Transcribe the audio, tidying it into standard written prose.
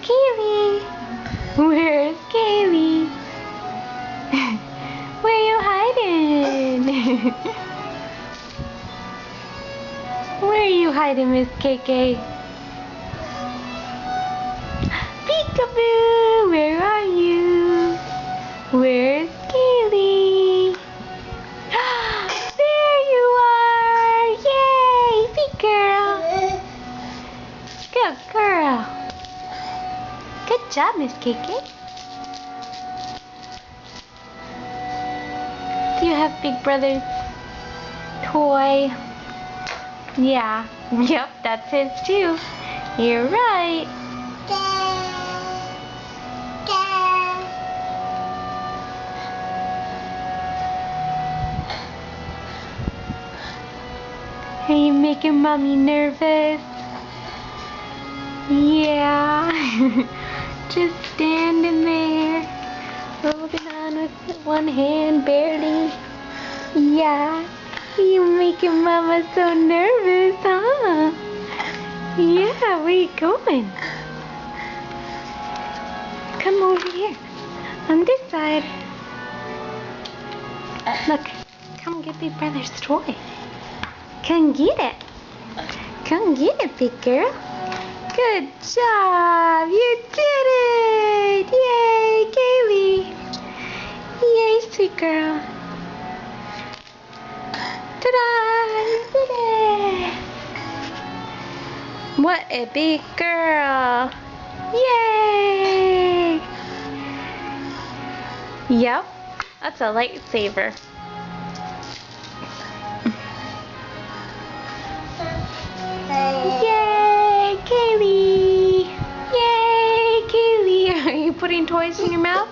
Kaylee? Where's Kaylee? Where you hiding? Where are you hiding, Miss KK? Peekaboo, where are you? Where's Kaylee? There you are! Yay! Big girl! Good girl! Good job, Miss KK. Do you have Big Brother's toy? Yeah. Yep, that's his too. You're right. Are you making Mommy nervous? Yeah. Just standing there, holding on with one hand barely. Yeah. You making Mama so nervous, huh? Yeah, where you going? Come over here. On this side. Look, come get Big Brother's toy. Come get it. Come get it, big girl. Good job. You did it. Yay, Kaylee. Yay, sweet girl. Ta-da! You did it. What a big girl. Yay. Yep, that's a lightsaber. Yay, Kaylee! Yay, Kaylee! Are you putting toys in your mouth?